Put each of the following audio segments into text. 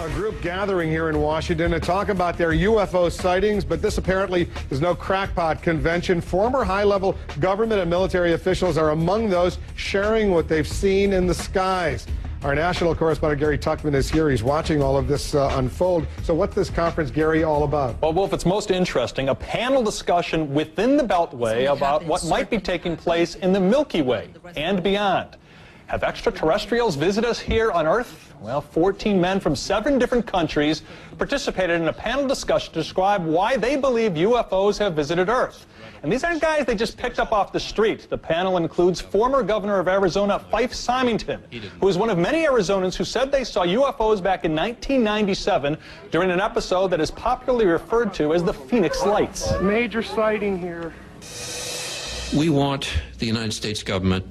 A group gathering here in Washington to talk about their UFO sightings, but this apparently is no crackpot convention. Former high-level government and military officials are among those sharing what they've seen in the skies. Our national correspondent Gary Tuckman is here. He's watching all of this unfold. So what's this conference, Gary, all about? Well, Wolf, it's most interesting. A panel discussion within the Beltway about what might be taking place in the Milky Way and beyond. Have extraterrestrials visited us here on Earth? Well, 14 men from 7 different countries participated in a panel discussion to describe why they believe UFOs have visited Earth. And these aren't guys they just picked up off the street. The panel includes former governor of Arizona, Fife Symington, who is one of many Arizonans who said they saw UFOs back in 1997 during an episode that is popularly referred to as the Phoenix Lights. Major sighting here. We want the United States government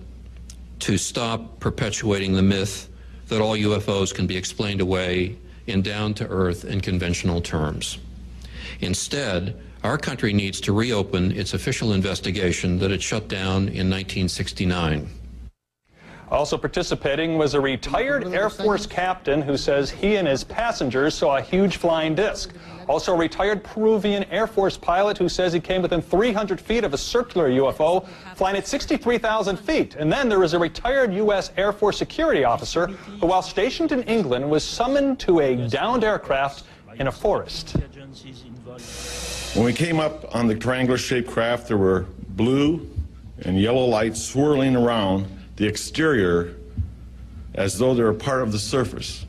to stop perpetuating the myth that all UFOs can be explained away in down-to-earth and conventional terms. Instead, our country needs to reopen its official investigation that it shut down in 1969. Also participating was a retired Air Force captain who says he and his passengers saw a huge flying disc. Also a retired Peruvian Air Force pilot who says he came within 300 feet of a circular UFO flying at 63,000 feet. And then there was a retired U.S. Air Force security officer who, while stationed in England, was summoned to a downed aircraft in a forest. When we came up on the triangular-shaped craft, there were blue and yellow lights swirling around the exterior as though they were part of the surface.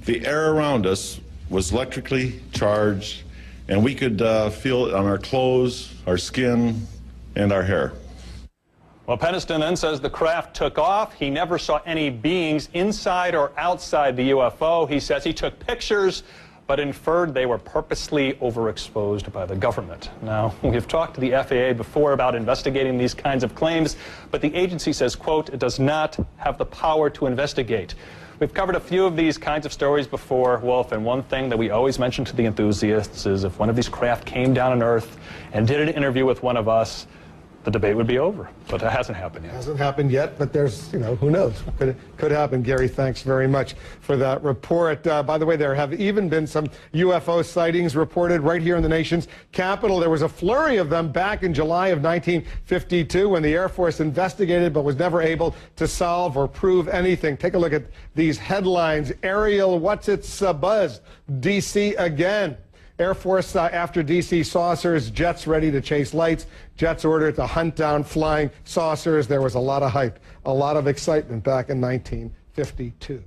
The air around us was electrically charged, and we could feel it on our clothes, our skin, and our hair. Well, Peniston then says the craft took off. He never saw any beings inside or outside the UFO. He says he took pictures, but inferred they were purposely overexposed by the government. Now, we've talked to the FAA before about investigating these kinds of claims, but the agency says, quote, it does not have the power to investigate. We've covered a few of these kinds of stories before, Wolf, and one thing that we always mention to the enthusiasts is if one of these craft came down on Earth and did an interview with one of us, the debate would be over. But it hasn't happened yet. It hasn't happened yet, but there's, who knows? Could happen. Gary, thanks very much for that report. By the way, there have even been some UFO sightings reported right here in the nation's capital. There was a flurry of them back in July of 1952 when the Air Force investigated but was never able to solve or prove anything. Take a look at these headlines. Aerial, what's its buzz? D.C. again. Air Force after D.C. saucers, jets ready to chase lights, jets ordered to hunt down flying saucers. There was a lot of hype, a lot of excitement back in 1952.